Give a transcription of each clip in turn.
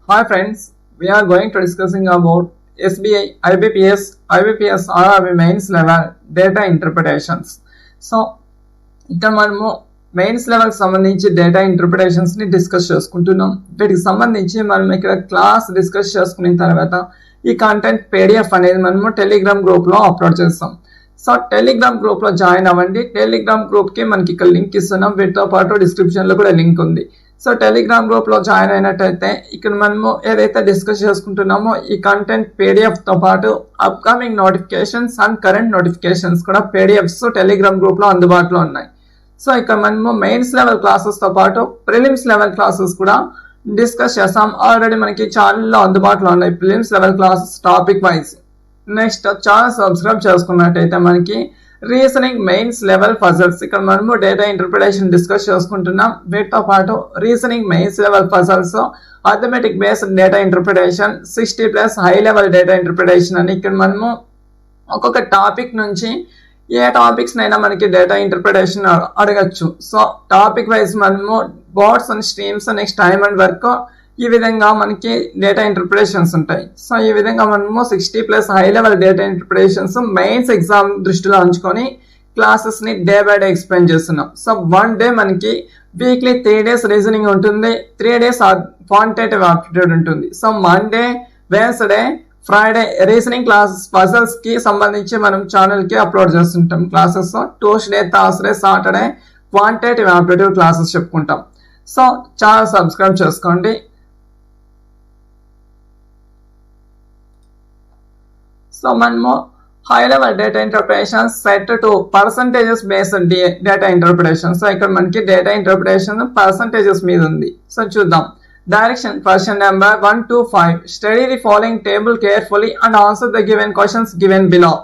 Hi friends, we are going to discussing about SBI, IBPS or mains level data interpretations. So, ఇక్కడ మనము mains level సంబంధించి data interpretations ని discuss చేసుకుంటున్నాం. వీటికి సంబంధించి మనం ఇక్కడ క్లాస్ డిస్కస్ చేసుకున్న తర్వాత ఈ కంటెంట్ PDF అనేది మనము టెలిగ్రామ్ గ్రూప్ లో అప్లోడ్ చేస్తాం. సో టెలిగ్రామ్ గ్రూప్ లో జాయిన్ అవ్వండి. టెలిగ్రామ్ గ్రూప్ కి మనకి ఇక్కడ లింక్ ఇస్తున్నాం. వీటితో పాటు డిస్క్రిప్షన్ లో కూడా లింక్ ఉంది. సో టెలిగ్రామ్ గ్రూప్ లో జాయిన్ అయినట్టయితే ఇక్కడ మనము ఏదైతే డిస్కస్ చేసుకుంటున్నామో ఈ కంటెంట్ PDF తో పాటు upcoming notifications and current notifications కూడా PDFs టెలిగ్రామ్ గ్రూప్ లో అందుబాటులో ఉన్నాయి. సో ఇక్కడ మనము మెయిన్స్ లెవెల్ క్లాసెస్ తో పాటు ప్రిలిమ్స్ లెవెల్ క్లాసెస్ కూడా డిస్కస్ చేస్తాం. ఆల్రెడీ మనకి ఛానల్లో అందుబాటులో ఉన్నాయి prelims level classes topic wise. Next channel subscribe చేసుకున్నట్టయితే మనకి రీజనింగ్ మెయిన్స్ లెవెల్ పజల్స్ ఇక్కడ మనము డేటా ఇంటర్ప్రిటేషన్ డిస్కస్ చేసుకుంటున్నాం. వీటితో పాటు reasoning mains level puzzles, arithmetic based data interpretation, 60+ high level data interpretation అని ఇక్కడ మనము ఒక్కొక్క టాపిక్ నుంచి ఏ టాపిక్స్ నైనా మనకి డేటా ఇంటర్ప్రిటేషన్ అడగచ్చు. సో టాపిక్ వైజ్ మనము boards and streams, next time and work, ఈ విధంగా మనకి డేటా ఇంటర్ప్రిటేషన్స్ ఉంటాయి. సో ఈ విధంగా మనము 60+ high level data interpretations mains exam దృష్టిలో ఉంచుకొని క్లాసెస్ ని డే బై డే ఎక్స్ప్లెయిన్ చేస్తున్నాం. సో 1 డే మనకి వీక్లీ 3 days రీజనింగ్ ఉంటుంది, 3 days క్వాంటిటేటివ్ ఆప్టిట్యూడ్ ఉంటుంది. So Monday, Wednesday, Friday reasoning classes puzzles కి సంబంధించి మనం ఛానల్ కి అప్లోడ్ చేస్తుంటాం classes. Tuesday, Thursday, Saturday quantitative aptitude classes చెప్పుకుంటాం. సో ఛానల్ సబ్స్క్రైబ్ చేసుకోండి. సో మనము high level data interpretation set to percentages based data interpretation. So ఇక్కడ మనకి డేటా ఇంటర్ప్రిటేషన్ పర్సంటేజెస్ మీద ఉంది. సో చూద్దాం. Direction question number 1 to 5. Study the following table carefully and answer the given questions given below.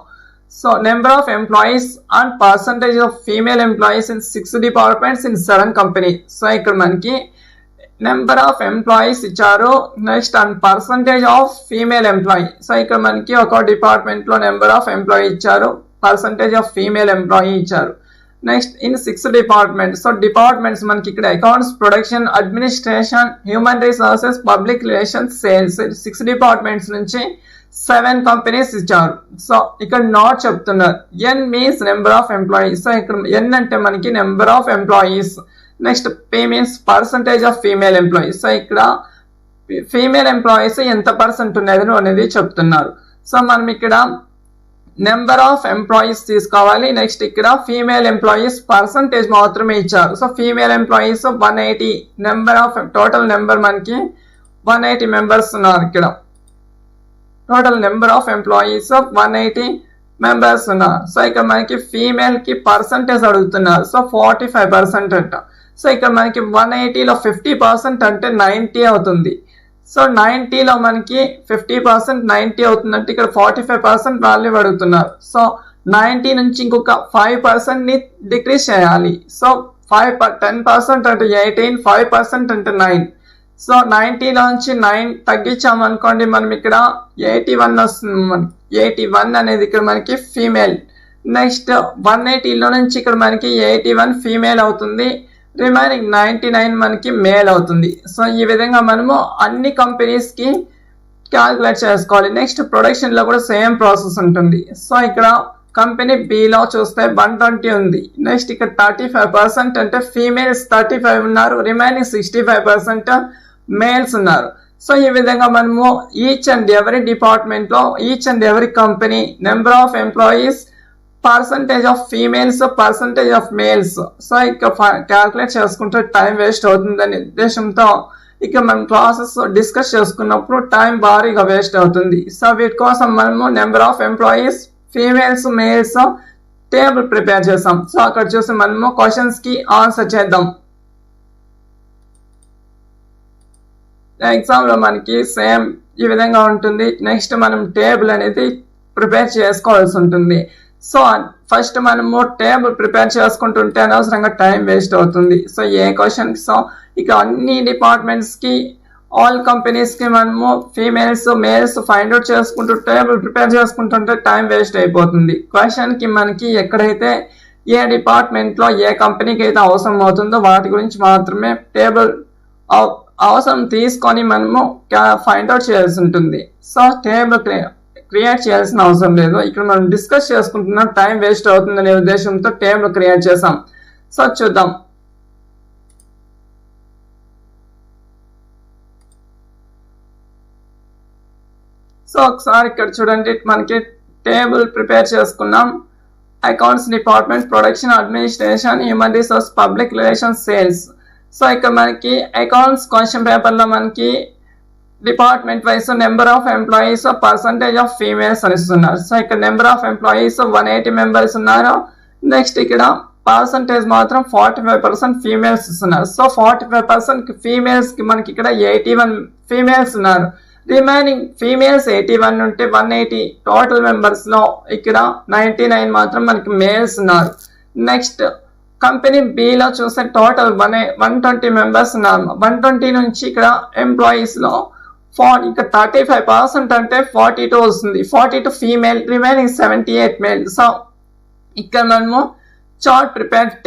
So number of employees and percentage of female employees in 6 departments in 7 companies. So ఇక్కడ మనకి number of employees ఇచ్చారు, next and percentage of female employee. So ఇక్కడ మనకి ఒక department లో number of employee ఇచ్చారు, percentage of female employee ఇచ్చారు. Next in 6 departments. So departments మనకి ఇక్కడ accounts, production, administration, human resources, public relations, sales, 6 departments నుంచి 7 కంపెనీస్ ఇచ్చారు. సో ఇక్కడ నాట్ చెప్తున్నారు. N means number of employees. So ఇక్కడ ఎన్ అంటే మనకి number of employees. Next P means percentage of female employees. So ఇక్కడ ఫీమేల్ ఎంప్లాయీస్ ఎంత percent ఉన్నది అనేది చెప్తున్నారు. సో మనం ఇక్కడ నెంబర్ ఆఫ్ ఎంప్లాయీస్ తీసుకోవాలి. నెక్స్ట్ ఇక్కడ ఫీమేల్ ఎంప్లాయీస్ పర్సంటేజ్ మాత్రమే ఇచ్చారు. So female employees 180, number of total number మనకి 180 మెంబర్స్ ఉన్నారు. ఇక్కడ total number of employees 180 members ఉన్నారు. సో ఇక్కడ మనకి ఫీమేల్ కి పర్సంటేజ్ అడుగుతున్నారు. సో 45% అంట. సో ఇక్కడ మనకి 180లో 50% అంటే 90 అవుతుంది. సో 90లో మనకి 50% 90 అవుతుందంటే ఇక్కడ 45% వాల్యూ అడుగుతున్నారు. సో 90 నుంచి ఇంకొక 5% ని డిక్రీజ్ చేయాలి. సో 10% అంటే 18, 5% అంటే 9. సో 90లో నుంచి 9 తగ్గించామనుకోండి మనం ఇక్కడ 81 వస్తుంది. మనకి 81 అనేది ఇక్కడ మనకి ఫీమేల్. నెక్స్ట్ 180లో నుంచి ఇక్కడ మనకి 81 ఫీమేల్ అవుతుంది, రిమైనింగ్ 99 మనకి మేల్ అవుతుంది. సో ఈ విధంగా మనము అన్ని కంపెనీస్ కి క్యాల్కులేట్ చేసుకోవాలి. నెక్స్ట్ ప్రొడక్షన్ లో కూడా సేమ్ ప్రాసెస్ ఉంటుంది. సో ఇక్కడ కంపెనీ బిలో చూస్తే 120 ఉంది. నెక్స్ట్ ఇక్కడ 35% అంటే ఫీమేల్స్ 35 ఉన్నారు, రిమైనింగ్ 65% మేల్స్ ఉన్నారు. సో ఈ విధంగా మనము ఈచ్ అండ్ ఎవరీ డిపార్ట్మెంట్ లో each and every company number of employees, percentage of females, percentage of males. So ఇక క్యాల్కులేట్ చేసుకుంటే టైం వేస్ట్ అవుతుందనే ఉద్దేశంతో ఇక మనం క్లాసెస్ డిస్కస్ చేసుకున్నప్పుడు టైం భారీగా వేస్ట్ అవుతుంది. సో వీటి కోసం మనము number of employees, females, males table prepare చేసాం. సో అక్కడ చూసి మనము క్వశ్చన్స్ కి ఆన్సర్ చేద్దాం. ఎగ్జామ్ లో మనకి సేమ్ ఈ విధంగా ఉంటుంది. నెక్స్ట్ మనం టేబుల్ అనేది ప్రిపేర్ చేసుకోవాల్సి ఉంటుంది. సో ఫస్ట్ మనము టేబుల్ ప్రిపేర్ చేసుకుంటుంటే అనవసరంగా టైం వేస్ట్ అవుతుంది. సో ఏ క్వశ్చన్ సో ఇక అన్ని డిపార్ట్మెంట్స్ కి, ఆల్ కంపెనీస్ కి మనము ఫీమేల్స్, మేల్స్ ఫైండ్ అవుట్ చేసుకుంటూ టేబుల్ ప్రిపేర్ చేసుకుంటుంటే టైం వేస్ట్ అయిపోతుంది. క్వశ్చన్ కి మనకి ఎక్కడైతే ఏ డిపార్ట్మెంట్ లో ఏ కంపెనీకి అయితే అవసరం అవుతుందో వాటి గురించి మాత్రమే టేబుల్ అవసరం తీసుకొని మనము ఫైండ్ అవుట్ చేయాల్సి ఉంటుంది. సో టేబుల్ క్రియేట్ చేయాల్సిన అవసరం లేదు. ఇక్కడ మనం డిస్కస్ చేసుకుంటున్నాం, టైం వేస్ట్ అవుతుందనే ఉద్దేశంతో టేబుల్ క్రియేట్ చేసాం. సో చూద్దాం. సో ఒకసారి ఇక్కడ చూడండి, మనకి టేబుల్ ప్రిపేర్ చేసుకున్నాం. Accounts department, production, administration, human resource, public relations, sales. So ఇక్కడ మనకి అకౌంట్స్ క్వశ్చన్ పేపర్లో మనకి department wise number of employees, percentage of females అని ఇస్తున్నారు. సో ఇక్కడ నెంబర్ ఆఫ్ ఎంప్లాయీస్ 180 మెంబర్స్ ఉన్నారు. నెక్స్ట్ ఇక్కడ పర్సంటేజ్ మాత్రం 45% ఫీమేల్స్ ఇస్తున్నారు. సో 45% ఫీమేల్స్కి మనకి ఇక్కడ 81 ఫీమేల్స్ ఉన్నారు. రిమైనింగ్ ఫీమేల్స్ 81 ఉంటే 180 టోటల్ మెంబర్స్లో ఇక్కడ 99 మాత్రం మనకి మేల్స్ ఉన్నారు. నెక్స్ట్ కంపెనీ బిలో చూస్తే టోటల్ 120 మెంబర్స్ ఉన్నారు. 120 నుంచి ఇక్కడ ఎంప్లాయీస్లో ఇక్కడ 35% అంటే 42 వస్తుంది. 42 ఫీమేల్, రిమైనింగ్ 78 మేల్. సో ఇక్కడ మనము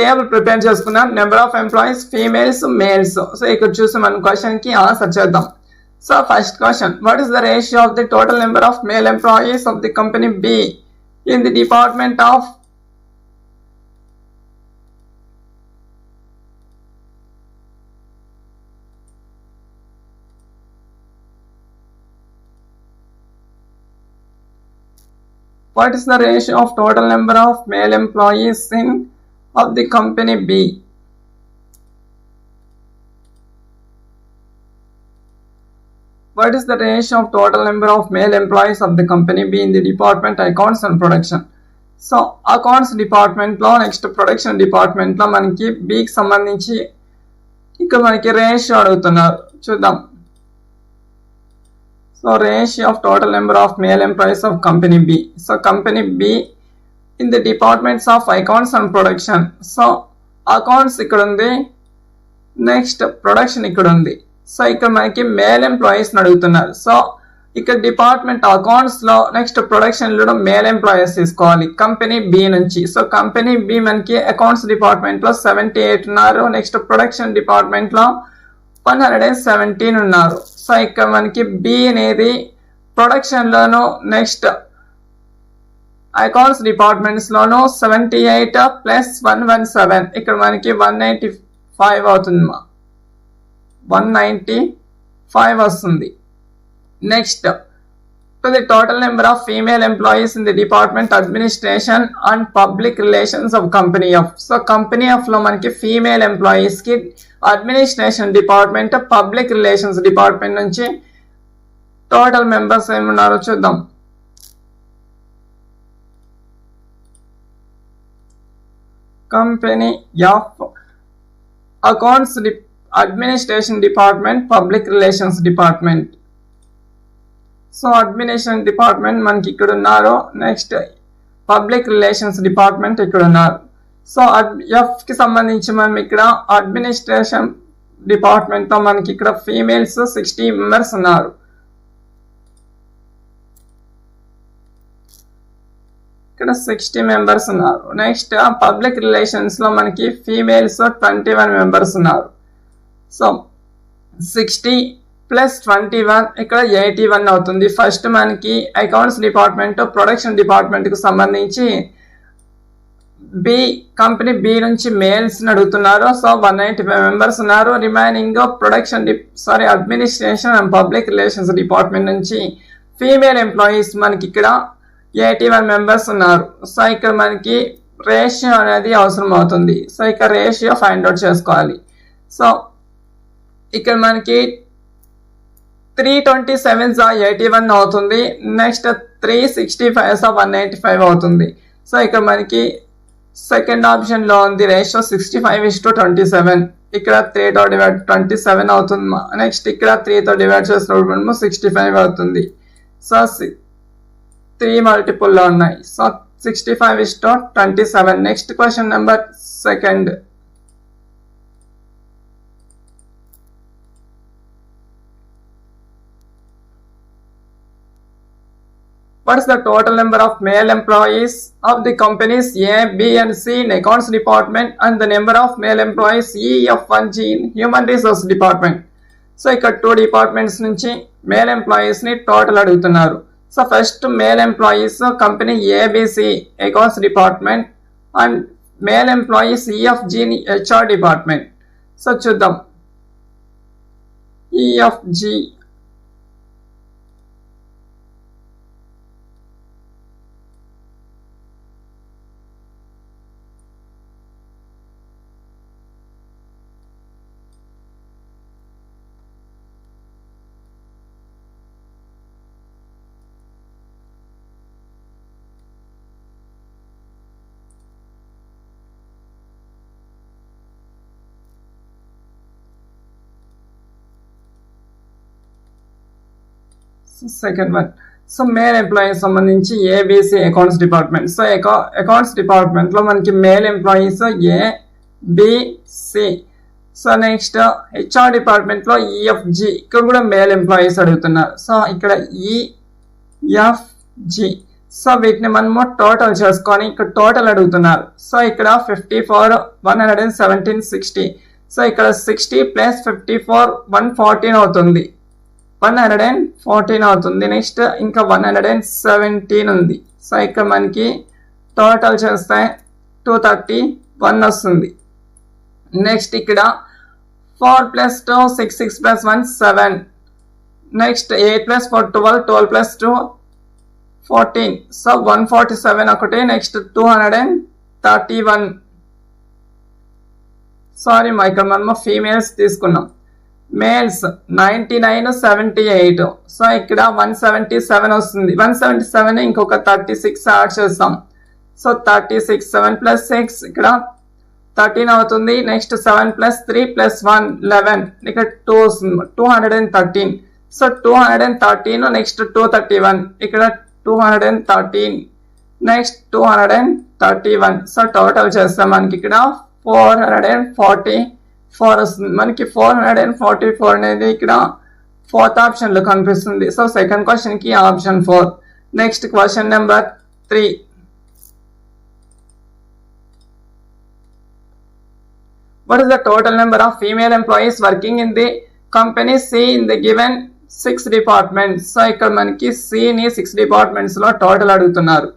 టేబుల్ ప్రిపేర్ చేసుకున్నాం. Number of employees, females, males. So ఇక్కడ చూసి మనం క్వశ్చన్కి ఆన్సర్ చేద్దాం. So first question, what is the ratio of the total number of male employees of the company B in the department of What is the ratio of total number of male employees of the company B? What is the ratio of total number of male employees of the company B in the department accounts and production? So accounts department లో next production department లో మనకి బికి సంబంధించి ఇక్కడ మనకి ratio అడుగుతున్నారు. చూద్దాం. So ratio of total number of male employees of company B. So company B in the departments of accounts and production. So accounts ఇక్కడ ఉంది, నెక్స్ట్ ప్రొడక్షన్ ఇక్కడ ఉంది. సో ఇక్కడ మనకి మేల్ ఎంప్లాయీస్ అడుగుతున్నారు. సో ఇక్కడ డిపార్ట్మెంట్ అకౌంట్స్ లో next production లో మేల్ ఎంప్లాయీస్ తీసుకోవాలి కంపెనీ బి నుంచి. సో కంపెనీ బి మనకి అకౌంట్స్ డిపార్ట్మెంట్ లో 78 ఉన్నారు. నెక్స్ట్ ప్రొడక్షన్ డిపార్ట్మెంట్ లో 117 ఉన్నారు. సో ఇక్కడ మనకి బి అనేది ప్రొడక్షన్ లోను నెక్స్ట్ అకౌంట్స్ డిపార్ట్మెంట్స్ లోను 78 ప్లస్ 117 ఇక్కడ మనకి 185 అవుతుంది. 195 వస్తుంది. Next to the total number of female employees in the department administration and public relations of company F. So company F లో మనకి ఫీమేల్ ఎంప్లాయీస్ కి administration department, public relations department నుంచి total members ఏమున్నారో చూద్దాం. Company F accounts administration department, public relations department. So administration department మనకి ఇక్కడ ఉన్నారు. Next public relations department ఇక్కడ ఉన్నారు. సో ఎఫ్ కి సంబంధించి మనం ఇక్కడ అడ్మినిస్ట్రేషన్ డిపార్ట్మెంట్ లో మనకి ఇక్కడ ఫీమేల్స్ 60 మెంబర్స్ ఉన్నారు. ఇక్కడ 60 మెంబర్స్ ఉన్నారు. నెక్స్ట్ పబ్లిక్ రిలేషన్స్ లో మనకి ఫీమేల్స్ 21 మెంబర్స్ ఉన్నారు. సో 60 ప్లస్ 21 ఇక్కడ 81 అవుతుంది. ఫస్ట్ మనకి అకౌంట్స్ డిపార్ట్మెంట్, ప్రొడక్షన్ డిపార్ట్మెంట్ కు సంబంధించి బి కంపెనీ బి నుంచి మేల్స్ అడుగుతున్నారు. సో 185 మెంబర్స్ ఉన్నారు. Remaining production administration and public relations department నుంచి ఫీమేల్ ఎంప్లాయీస్ మనకి ఇక్కడ 81 మెంబర్స్ ఉన్నారు. సో ఇక్కడ మనకి రేషియో అనేది అవసరం అవుతుంది. సో ఇక్కడ రేషియో ఫైండ్ అవుట్ చేసుకోవాలి. సో ఇక్కడ మనకి 327 81 అవుతుంది. నెక్స్ట్ 365 185 అవుతుంది. సో ఇక్కడ మనకి సెకండ్ ఆప్షన్ లో ఉంది రేషియో 65:27. ఇక్కడ 3తో డివైడ్ 27 అవుతుంది. నెక్స్ట్ ఇక్కడ 3తో డివైడ్ చేసినప్పుడు 65 అవుతుంది. సో 3 మల్టిపుల్ లో ఉన్నాయి. So 65:27. Next question number second. What is the total number of male employees of the companies A, B and C in accounts department and the number of male employees E, F and G in human resource department? So ఇక్కడ 2 departments నుంచి male employees ని total అడుగుతున్నారు. So first male employees company A B C accounts department and male employees E F G H R department. So చూద్దాం. E F G second one. So male employees సంబంధించి A B C accounts department. So accounts department లో మనకి male employees A B C. So next H R department లో E F G, ఇక్కడ కూడా male employees అడుగుతున్నారు. So ఇక్కడ E F G. So వీటిని మనము టోటల్ చేసుకొని ఇక్కడ టోటల్ అడుగుతున్నారు. సో ఇక్కడ 54 117 60. సో ఇక్కడ 60 ప్లస్ 54 114 అవుతుంది, 114 అవుతుంది. నెక్స్ట్ ఇంకా 117 ఉంది. సో ఇక్కడ మనకి టోటల్ చేస్తే 231 వస్తుంది. నెక్స్ట్ ఇక్కడ 4 plus 2 6 6 plus 1 7. Next 8 plus 4 12 12 plus 2 14. So 147 ఒకటి. నెక్స్ట్ 231. సారీ మా ఇక్కడ మనము ఫీమేల్స్ తీసుకున్నాం. మేల్స్ 99 78. సో ఇక్కడ 177 వస్తుంది. 177 ఇంకొక 36 యాడ్ చేస్తాం. సో 36 7 ప్లస్ 6 ఇక్కడ 13 అవుతుంది. Next 7 plus 3 plus 1 11. ఇక్కడ 2 వస్తుంది, 213. సో 213. నెక్స్ట్ 231. ఇక్కడ 213. నెక్స్ట్ 231. సో టోటల్ చేస్తాం మనకి ఇక్కడ 444 వస్తుంది. మనకి 444 అనేది ఇక్కడ 4th ఆప్షన్ లో కనిపిస్తుంది. సో సెకండ్ క్వశ్చన్ కి option 4. Next question number 3. What is the total number of female employees working in the company C in the given 6 departments? So ఇక్కడ మనకి C ని 6 డిపార్ట్మెంట్స్ లో టోటల్ అడుగుతున్నారు.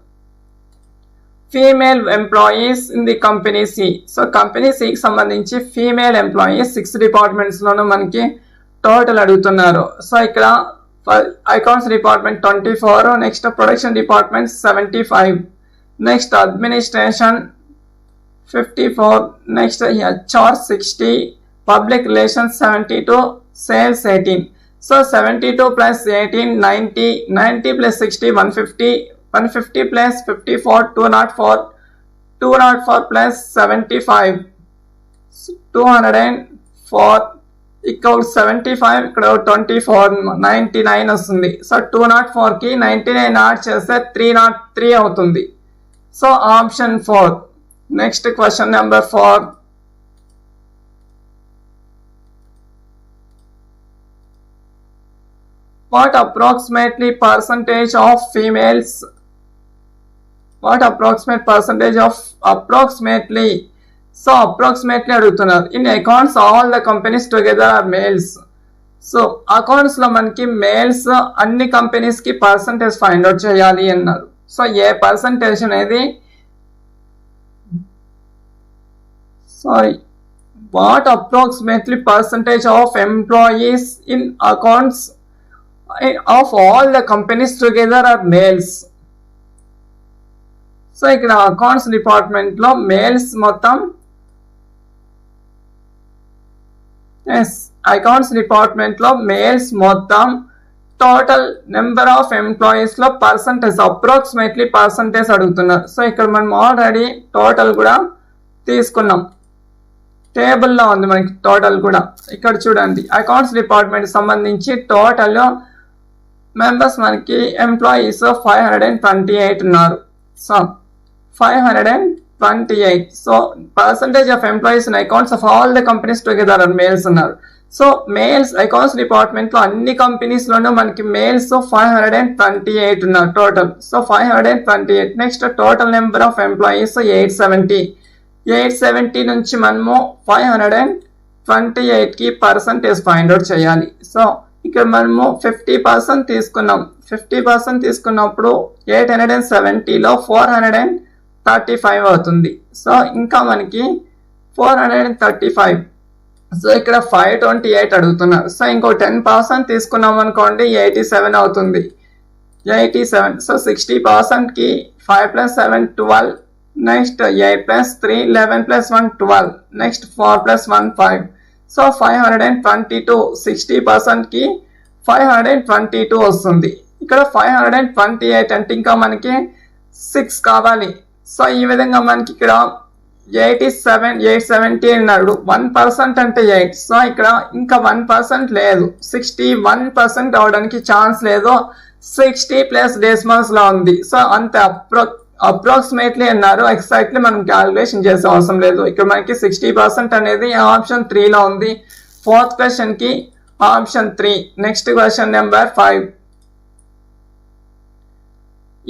Female employees in the company C. So company సికి సంబంధించి female employees 6 departments లోనూ మనకి total అడుగుతున్నారు. సో ఇక్కడ accounts department 24. Next production department 75. Next administration 54. Next HR 60. Public relations 72. Sales 18. So 72 plus 18 90. 90 plus 60 150. 150 plus 54 204. 204 plus 75 204 equals 75. ఇక్కడ 24 99 వస్తుంది. So 204 కి 99 add చేస్తే 303 అవుతుంది. So option 4. Next question number 4. What approximately percentage of females? What approximate percentage of approximately? So approximately అడుగుతున్నారు. In accounts all the companies together are males. So accounts లో మనకి males అన్ని companies కి percentage find out చేయాలి అన్నారు. So ఏ percentage అనేది what approximately percentage of employees in accounts of all the companies together are males. So ఇక్కడ accounts department లో males మొత్తం అకౌంట్స్ డిపార్ట్మెంట్ లో మేల్స్ మొత్తం టోటల్ నెంబర్ ఆఫ్ ఎంప్లాయీస్ లో పర్సంటేజ్ అప్రాక్సిమేట్లీ పర్సంటేజ్ అడుగుతున్నారు. సో ఇక్కడ మనం ఆల్రెడీ టోటల్ కూడా తీసుకున్నాం, టేబుల్లో ఉంది మనకి టోటల్ కూడా. ఇక్కడ చూడండి అకౌంట్స్ డిపార్ట్మెంట్ సంబంధించి టోటల్ మెంబర్స్ మనకి ఎంప్లాయీస్ 528 ఉన్నారు. So 528. So percentage of employees in accounts of all the companies together are males ఉన్నారు. సో మేల్స్ అకౌంట్స్ డిపార్ట్మెంట్ లో అన్ని కంపెనీస్ లోనూ మనకి మేల్స్ 528 ఉన్నారు total. So 528. Next total number of employees 870. 870 నుంచి మనము 28కి పర్సంటేజ్ ఫైండ్ అవుట్ చేయాలి. సో ఇక్కడ మనము 50% తీసుకున్నాం. 50% తీసుకున్నప్పుడు 870లో 435 అవుతుంది. సో ఇంకా మనకి 435. సో ఇక్కడ 528 అడుగుతున్నారు. సో ఇంకో 10% తీసుకున్నాం అనుకోండి 87 అవుతుంది. 87. సో 60%కి 5 + 7 12. నెక్స్ట్ 8 + 3 11 + 1 12. నెక్స్ట్ 4 + 1 5. సో 522. 60%కి 522 వస్తుంది. ఇక్కడ 528 అంటే ఇంకా మనకి 6 కావాలి. సో ఈ విధంగా మనకి ఇక్కడ 870 అన్నాడు. 1% అంటే 8. సో ఇక్కడ ఇంకా 1% లేదు. 61% అవడానికి ఛాన్స్ లేదు. 60 ప్లస్ డెసిమల్స్ లో ఉంది. సో అంత అప్రాక్సిమేట్లీ అన్నారు. ఎగ్జాక్ట్లీ మనం క్యాలిక్యులేషన్ చేసే అవసరం లేదు. ఇక్కడ మనకి 60% అనేది ఆప్షన్ 3లో ఉంది. 4th క్వశ్చన్ కి option 3. Next question number 5.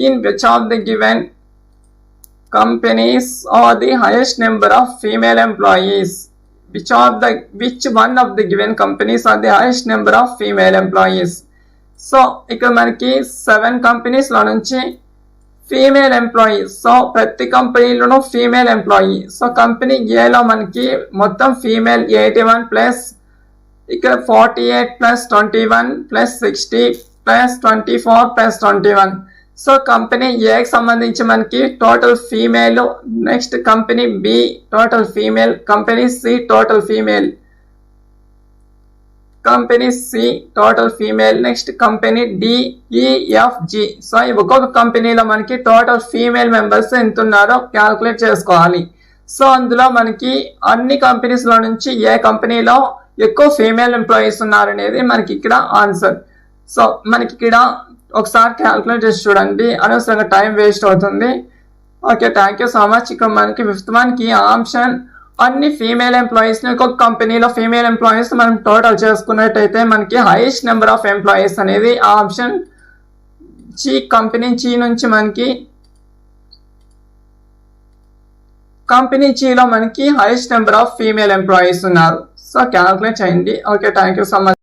In which of the given companies are the highest number of female employees? Which one of the given companies are the highest number of female employees? So ఇక్కడ మనకి 7 companies లో నుంచి female employees. So ప్రతి కంపెనీలోనూ female employee. So company ఏలో మనకి మొత్తం female 81 plus ఇక్కడ 48 plus 21 plus 60 plus 24 plus 21. So company ఏకి సంబంధించి మనకి total female. Next company B total female. Company C total female. Company C total female. Next company D E F G. So ఈ ఒక్కొక్క కంపెనీలో మనకి టోటల్ ఫీమేల్ మెంబర్స్ ఎంత ఉన్నారో క్యాల్కులేట్ చేసుకోవాలి. సో అందులో మనకి అన్ని కంపెనీస్ లో నుంచి ఏ కంపెనీలో ఎక్కువ ఫీమేల్ ఎంప్లాయీస్ ఉన్నారనేది మనకి ఇక్కడ ఆన్సర్. సో మనకి ఇక్కడ ఒకసారి క్యాల్కులేట్ చేసి చూడండి, అనవసరంగా టైం వేస్ట్ అవుతుంది. Okay, thank you so much. ఇక్కడ మనకి 5th వన్కి ఆప్షన్ అన్ని ఫీమేల్ ఎంప్లాయీస్ ని ఒక్కొక్క కంపెనీలో ఫీమేల్ ఎంప్లాయీస్ మనం టోటల్ చేసుకున్నట్టయితే మనకి హైయెస్ట్ నెంబర్ ఆఫ్ ఎంప్లాయీస్ అనేది ఆప్షన్ సి. కంపెనీ సి నుంచి మనకి కంపెనీ సిలో మనకి highest number of female employees ఉన్నారు. సో క్యాల్కులేట్ చేయండి. Okay, thank you so much.